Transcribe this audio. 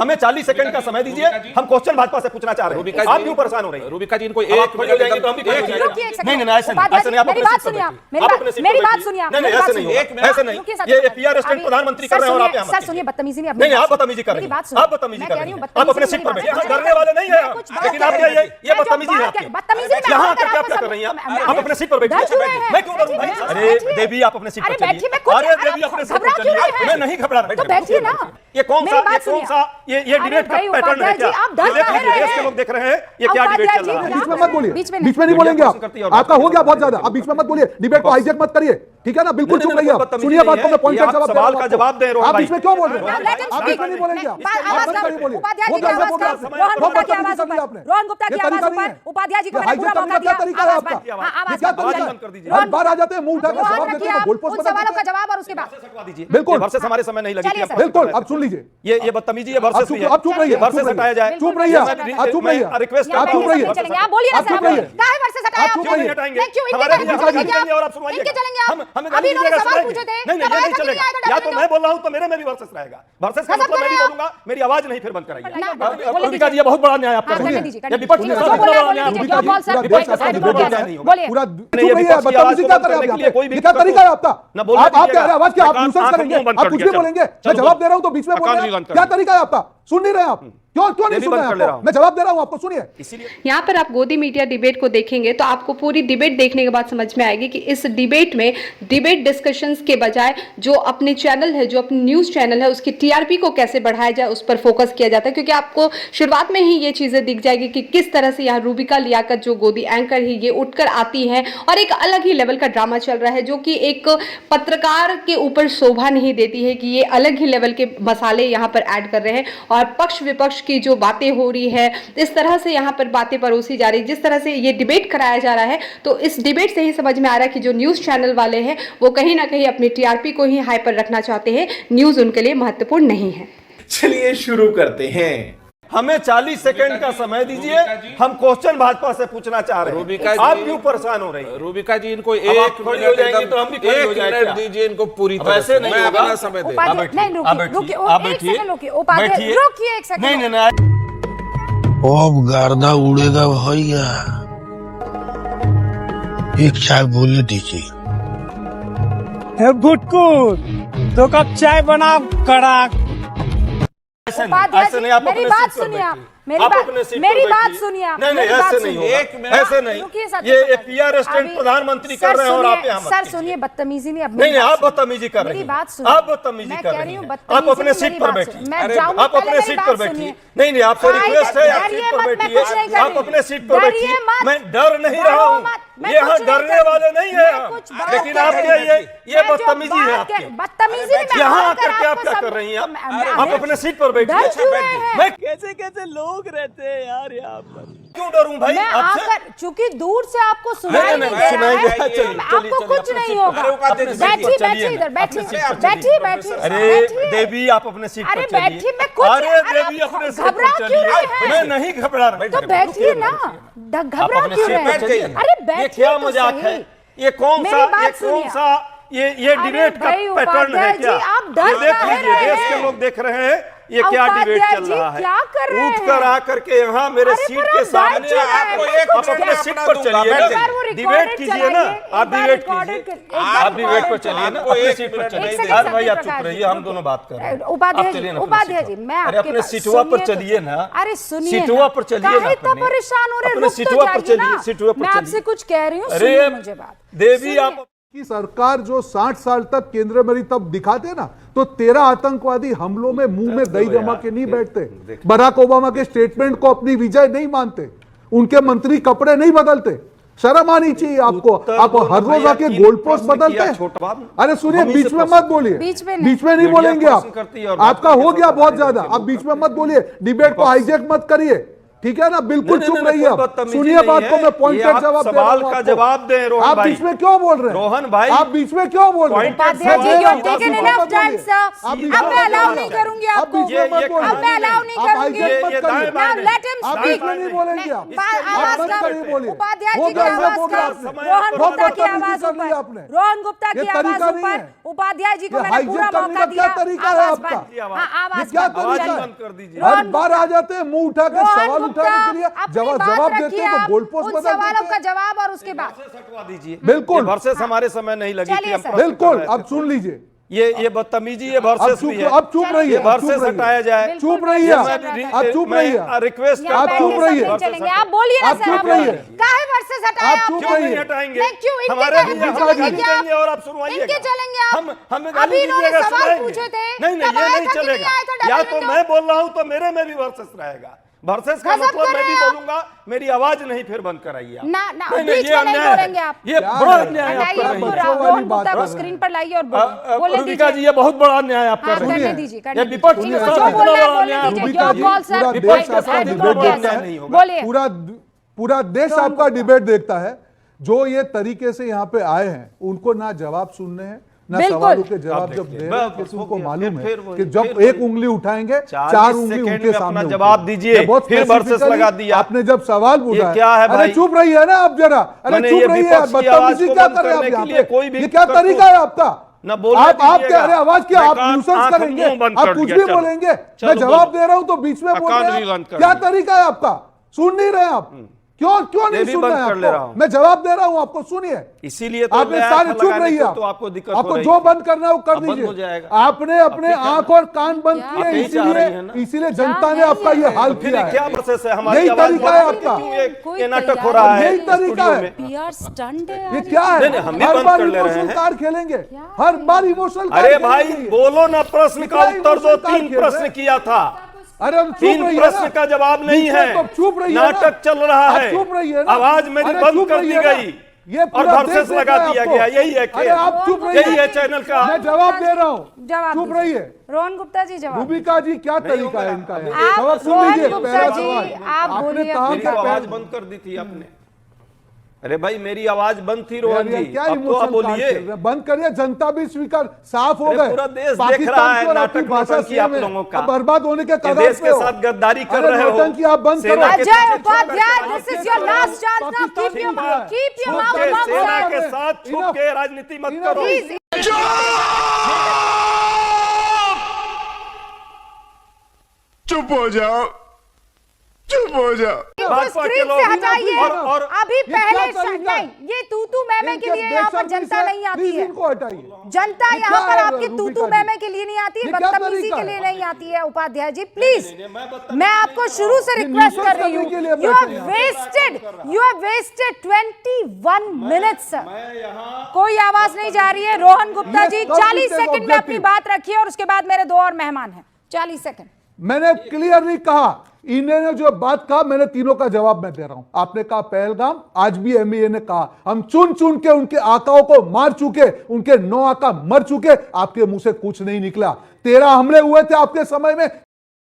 हमें 40 सेकंड का समय दीजिए, हम क्वेश्चन भाजपा से पूछना चाह रहे हैं। आप क्यों परेशान हो रही हैं? रूबिका जी, इनको एक नहीं नहीं, ऐसे नहीं, आप मेरी बात सुनिए, मेरी बात सुनिए, नहीं ऐसे नहीं, ऐसे नहीं, ये पीआर स्टैंड प्रधानमंत्री कर रहे हैं और आप सर सुनिए, बदतमीजी नहीं, नहीं आप बदतमीजी कर रही हैं, आप बदतमीजी कर रही हैं, आप अपने सीट पर बैठिए, डरने वाले नहीं हैं, लेकिन आप ये बदतमीजी है आपकी। यहाँ आकर क्या क्या कर रही हैं आप अपने सीट पर बैठिए। मैं क्यों डरूं भाई? अरे देवी आप अपने सीट पर चलिए, अरे देवी अपने सीट पर चलिए, मैं नहीं घबरा रहा। तो बैठिए ना। ये कौन सा ये डिबेट का पैटर्न है क्या? देश के लोग देख रहे हैं ये क्या डिबेट चल रहा है। बीच में मत बोलिए, बीच में नहीं बोलेंगे आप, आपका हो गया बहुत ज्यादा, आप बीच में मत बोलिए, डिबेट को हाईजैक मत करिए, ठीक है ना? बिल्कुल चुप रहिए आप, सुनिए बात को, मैं पॉइंट का सवाल का जवाब दे रहा हूं। आप बीच में क्यों बोल रहे हैं? आप बीच में नहीं बोलेंगे, आप बंद करिए बोलिए। वो कैसे बोल रहे हैं? रोहन गुप्ता की आवाज ऊपर, रोहन गुप्ता की आवाज ऊपर, उपाध्याय जी को मैंने पूरा मौका दिया। तरीका है आपका, ये क्या तरीका है? हर बार आ जाते हैं मुंह उठा के जवाब देते हैं, गोलपोस्ट उन सवालों का जवाब और उसके बाद बिल्कुल वर्सेस हमारे समय नहीं लगी थी। बिल्कुल अब सुन लीजिए, ये बदतमीजी है, वर्सेस हुई है। आप चुप रहिए, वर्सेस हटाया जाए, चुप रहिए, आप चुप रहिए, रिक्वेस्ट आप चुप रहिए, आप बोलिए ना सर, काहे वर्सेस हटाया आप? क्यों नहीं हटाएंगे? क्यों हमारे इनके चलेंगे और आप सुनाइए, इनके चलेंगे आप? हमें अभी इन्होंने सवाल पूछे थे, नहीं ये नहीं चलेगा। या तो मैं बोल रहा हूं तो मेरे में भी वर्सेस रहेगा, वर्सेस का मतलब मैं भी बोलूंगा, मेरी आवाज नहीं फिर बंद कराइए। रूबिका जी ये बहुत बड़ा न्याय आप कर रही हैं, ये विपक्ष के साथ बहुत बड़ा न्याय है। क्या बोल सर, विपक्ष के साथ बहुत बड़ा न्याय नहीं होगा। बोलिए पूरा चुप रहिए, बदतमीजी क्या कर रहे हैं आप? ये क्या तरीका है आपका? आप कह रहे हैं आवाज क्या आप न्यूसेंस करेंगे, आप कुछ भी बोलेंगे, मैं जवाब दे रहा हूं तो बीच में बोल रहे हैं, क्या तरीका है आपका? सुन नहीं रहे आप? क्यों नहीं सुन रहे हैं? मैं जवाब दे रहा हूं आपको, सुनिए। इसीलिए यहाँ पर आप गोदी मीडिया डिबेट को देखेंगे तो आपको पूरी डिबेट देखने के बाद समझ में आएगी कि इस डिबेट में डिबेट डिस्कशंस के बजाय जो अपने चैनल है, जो अपनी न्यूज़ चैनल है, उसकी टीआरपी को कैसे बढ़ाया जाए उस पर फोकस किया जाता है। क्योंकि आपको शुरुआत में ही ये चीज़ें दिख जाएगी कि किस तरह से यहाँ रूबिका लियाकत जो गोदी एंकर है ये उठकर आती है और एक अलग ही लेवल का ड्रामा चल रहा है, जो कि एक पत्रकार के ऊपर शोभा नहीं देती है कि ये अलग ही लेवल के मसाले यहाँ पर ऐड कर रहे हैं और पक्ष विपक्ष की जो बातें हो रही है, इस तरह से यहाँ पर बातें परोसी जा रही है, जिस तरह से ये डिबेट कराया जा रहा है, तो इस डिबेट से ही समझ में आ रहा है कि जो न्यूज़ चैनल वाले हैं वो कहीं ना कहीं अपनी टीआरपी को ही हाई पर रखना चाहते हैं, न्यूज़ उनके लिए महत्वपूर्ण नहीं है। चलिए शुरू करते हैं। हमें 40 सेकंड का समय दीजिए, हम क्वेश्चन भाजपा से पूछना चाह रहे हैं। आप क्यों परेशान हो रही हैं? रूबिका जी, इनको एक मिनट तो हम भी खड़े हो जाएंगे, दीजिए इनको पूरी तरह वैसे नहीं होगा। अपना समय दें। रुकिए एक सेकंड। नहीं अब गर्दा उड़ेगा भैया, एक चाय बोले दीजिए। भुटकू 2 कप चाय बना कड़ा। ऐसे नहीं, आप मेरी बात सुनिए, मेरी बात सुनिए। नहीं ऐसे नहीं होगा, ऐसे नहीं, ये पीआर स्टैंड प्रधानमंत्री कर रहे हैं और आप यहाँ सर सुनिए, बदतमीजी नहीं। नहीं आप बदतमीजी कर रही हैं, आप बदतमीजी कर रही हैं, आप अपने सीट पर बैठिए, आप अपने सीट पर बैठिए। नहीं आपसे रिक्वेस्ट है, आप सीट पर बैठिए, आप अपने सीट पर बैठिए। मैं डर नहीं रहा हूँ, ये यहाँ डरने वाले नहीं है, लेकिन आपके ये बदतमीजी है आपकी। यहाँ आकर के आप क्या कर रही हैं? आप अपने सीट पर बैठिए। मैं कैसे कैसे लोग रहते हैं यार यहाँ पर, क्यों डरूं भाई आपसे? चूंकि दूर से आपको सुनाई नहीं दे रहा है, आपको कुछ नहीं होगा। बैठिए इधर, बैठिए। अरे देवी आप अपने सीट पर चलिए। बैठिए, मैं कुछ, अरे देवी अपने सीट पर चलिए। मैं नहीं घबरा रहा। तो बैठिए ना, घबरा क्यों रहे हैं? अरे ये क्या मजाक है? ये कौन सा ये डिबेट का पैटर्न है क्या? आप देख लीजिए, देश के लोग देख रहे हैं ये क्या डिबेट चल रहा है। उठ कर आकर के यहाँ मेरे सीट के सामने आप अपने सीट पर चलिए, डिबेट कीजिए ना, आप डिबेट कीजिए, आप डिबेट पर चलिए ना, अपने सीट पर चलिए। यार भाई आप चुप रहिए, हम दोनों बात कर रहे हैं। उपाध्याय जी, मैं अपने सीटुआ पर चलिए ना। अरे सुनिए, सीटुआ पर चलिए ना, इतना परेशान हो रहे हैं, अपने सीटुआ पर चलिए, सीटुआ पर मैं चलिए। आपसे कुछ कह रही हूँ, सुनिए मुझे बात। देवी आप की सरकार जो 60 साल तक केंद्र में रही तब दिखाते ना, तो 13 आतंकवादी हमलों में मुंह में दही जमा के नहीं बैठते, बराक ओबामा के स्टेटमेंट को अपनी विजय नहीं मानते, उनके मंत्री कपड़े नहीं बदलते। शर्म आनी चाहिए आपको। आप हर रोज आके गोल पोस्ट बदलते हैं। अरे सुनिए, बीच में मत बोलिए, बीच में नहीं बोलेंगे आप, आपका हो गया बहुत ज्यादा। आप बीच में मत बोलिए, डिबेट को हाईजैक मत करिए, ठीक है ना? बिल्कुल चुप रहिए, सुनिए बात को, मैं पॉइंट का जवाब सवाल का जवाब दे। रोहन आप बीच में क्यों बोल रहे हैं? रोहन भाई आप बीच में क्यों बोल रहे हैं? Upadhyay ji, you have taken enough time, sir. अब मैं अलाउ नहीं करूंगी आपको, अब मैं अलाउ नहीं करूंगी। Now let him आप इसमें नहीं बोलेंगे आप आवाज मत कम। करिए, बोलिए। उपाध्याय वो जी की कैसे आवाज बोला कम। आपने? रोहन बहुत गुप्ता की बदतमीजी आवाज कर ली ऊपर। आपने। रोहन गुप्ता ये की आवाज तरीका नहीं ऊपर। है। उपाध्याय जी को ये मैंने हाईजैक पूरा करने मौका का दिया। क्या तरीका है आवाज आपका? बंद। हाँ, ये आवाज क्या बंद। तरीका चलिए। है? बंद कर दीजिए। हर बार आ जाते हैं मुंह उठा के रोहन सवाल गुप्ता, उठाने के लिए अपनी जवाब बात देते रखिए हैं तो आप। गोल पोस्ट उन बदल सवालों देते का हैं। जवाब और उसके बाद हटवा दीजिए। बिल्कुल। ये वर्सेस हमारे समय नहीं लगी थी, चलिए हम सर। प्रश्न कर बिल्कुल, रहे थे। अब सुन लीजिए। ये बदतमीजी, ये अब वर्सेस चुप भी है। अब चुप रहिए, ये अब वर्सेस चुप हटाया रहिए। जाए। चुप रहिए आप। बिल्कुल, आप चुप रहिए। रिक्वेस्ट यहाँ आप करता चुप हूँ। बैठने से रहिए। नहीं चलेंगे। आप बोलिए ना आप सर। चुप रहिए। काहे वर्सेस हटाया आप चुप आपने? क्यों नहीं रहिए। हटाएंगे? नहीं, क्यों? इनके हमारे कहे लिए इनके हम चलेंगे गाली आप? देंगे और आप सुनवाइएगा। इनके चलेंगे आप? हम गाली अभी इन्होंने दीजिएगा, सवाल सुनाएंगे। पूछे थे। नहीं नहीं, तब ये आया नहीं था कि नहीं चलेगा। आया था या डबल तो विंडो? मैं बोल रहा हूं तो मेरे में भी वर्सेस रहेगा। वर्सेस का गजब मतलब कर मैं रहे भी हैं आप। बोलूंगा, मेरी आवाज नहीं फिर बंद कराइए आप। ना, नहीं, बीच ये में नहीं अन्याय है। बोलेंगे आप। ये क्या बड़ा है? अन्याय आप कर हटाइए रही आपको। हैं। बच्चों वाली रोहन बात गुप्ता कर को रहे हैं। स्क्रीन पर लाइए और बोले रूबिका जी, ये बहुत बड़ा अन्याय आप कर हाँ, रहे करने हैं। दीजिए, ये करने विपक्ष दीजिए। के जो साथ बोलना इतना है बड़ा बोलने अन्याय दीजिए। रूबिका योर जी, कॉल सर। पूरा विपक्ष देश के आपका साथ डिबेट इतना बड़ा देखता अन्याय है। नहीं होगा। बोलिए। पूरा देश आपका डिबेट देखता है। जो ये तरीके से यहाँ पे आए हैं उनको ना जवाब सुनने हैं ना बिल्कुल। सवालों के जवाब अब जब देखिए, दे रहे हैं बस किसी हो को गया। मालूम फिर है वही, कि जब फिर एक वही। उंगली उठाएंगे 40 चार उंगली सेकंड उनके में सामने अपना होगी। जवाब दीजिए, ये बहुत फिर वर्सेस specifically लगा दिया। आपने जब सवाल पूछा क्या है अरे भाई? चुप रहिए ना आप जरा। अरे मैंने चुप ये रहिए, विपक्ष की आवाज बदतमीजी को क्या बंद कर रहे हैं आप करने के यहाँ लिए कोई पे? भी ये क्या करतूत तरीका है आपका? ना बोलने आप कह दीजिएगा। रहे आवाज क्या मैं आप कान- न्यूसेंस आंख करेंगे, मुंह बंद आप कर कुछ दिया, भी चलो। बोलेंगे। मैं चलो, जवाब बोलो। दे रहा हूं तो बीच में बोल कान रहे भी हैं बंद कर क्या दिया। तरीका है आपका? सुन नहीं रहे आप? क्यों ये नहीं भी सुन बंद रहे कर ले रहा आपको? हूं। मैं जवाब दे रहा हूं आपको, सुनिए। इसीलिए तो आपने मैं सारे आंख चुप लगाने रहिए। को तो आपको दिक्कत हो आपको रही जो थी। बंद करना है वो कर अब बंद हो दीजिए। जाएगा। आपने अपने आंख और कान बंद आप किए, यही चाह रही हैं ना? इसीलिए जनता ने आपका ये हाल फिर किया ये क्या है। प्रोसेस है? हमारी यही आवाज तरीका बंद है करके आपका। क्यों कोई ये नाटक हो तैयार रहा है यही तरीका स्टूडियो है। में? पीआर स्टंट है ये क्या है? नहीं, नहीं, हम भी हर बंद बार कर ले रहे इमोशनल हैं। कार्ड खेलेंगे, हर बार इमोशनल कार्ड अरे भाई खेलेंगे। बोलो ना, प्रश्न का कितना उत्तर दो। emotional कार्ड 3 खेल प्रश्न रहे? किया था, अरे अब चुप 3 रहिए प्रश्न ना। का जवाब नहीं बीच में है। तो चुप रहिए ना। नाटक चल रहा आप है। चुप रहिए ना। आवाज मेरी अरे बंद चुप कर दी रहिए ना। गई ये और पूरा वर्सेस देश देख लगा रहा है दिया आपको। गया। यही है अरे आप चुप रहिए। यही है चैनल का। मैं जवाब दे रहा हूँ, जवाब चुप दीजिए। रहिए। रोहन गुप्ता जी जवाब। रूबिका जी क्या तरीका है होगा। इनका? आप जवाब सुन रोहन लीजिए। गुप्ता पहला जी, सवाल आप आपने बोलिए। कहा मेरी कि तो आवाज पहले- बंद कर दी थी आपने। अरे भाई मेरी आवाज बंद थी रोहन यार, जी, क्या अब तो आप इमोशनल कार्ड बोलिए। खेल रहे हैं? बंद करिए, जनता भी स्वीकार साफ हो अरे गए। पूरा देश देख पाकिस्तान रहा है की और अपनी नाटक भाषा नौटंकी से आप में लोगों का। अब बर्बाद होने के ये कगार देश पे के हो। साथ गद्दारी कर अरे रहे हो। नौटंकी आप बंद सेना करो। के अजय पीछे उपाध्याय, छुप this के is your करो। last chance now. Keep your mouth छुप के सेना के shut. साथ छुप Enough. के राजनीति मत Enough. करो। Please. चुप हो जाओ, चुप हो जाओ। इनको भाजपा के स्क्रीन लोग से हटाइए। और अभी ये पहले क्या तरीका है? नहीं, ये तूतू मैमे के लिए यहाँ पर जनता नहीं आती है। इनको हटाइए। जनता ये यहाँ क्या पर है, आपके रूबिका तूतू जी? मैमे के लिए नहीं आती है, ये क्या बदतमीजी तरीका के है? लिए नहीं आती है। उपाध्याय जी प्लीज, मैं मैं आपको शुरू से ये रिक्वेस्ट न्यूसेंस कर रही हूँ। करने के लिए यू बैठे हैव हैं। Wasted 21 minutes. मैं यहाँ कोई आवाज नहीं जा रही है। रोहन गुप्ता ये जी सब 40 कुछ सेकंड में अपनी objective। बात रखिए और उसके बाद मेरे 2 और मेहमान हैं। 40 सेकंड। मैंने क्लियरली कहा, इन्होंने जो बात कहा मैंने तीनों का जवाब मैं दे रहा हूं। आपने कहा पहलगाम, आज भी एमईए ने कहा हम चुन चुन के उनके आकाओं को मार चुके, उनके 9 आका मर चुके, आपके मुंह से कुछ नहीं निकला। 13 हमले हुए थे आपके समय में,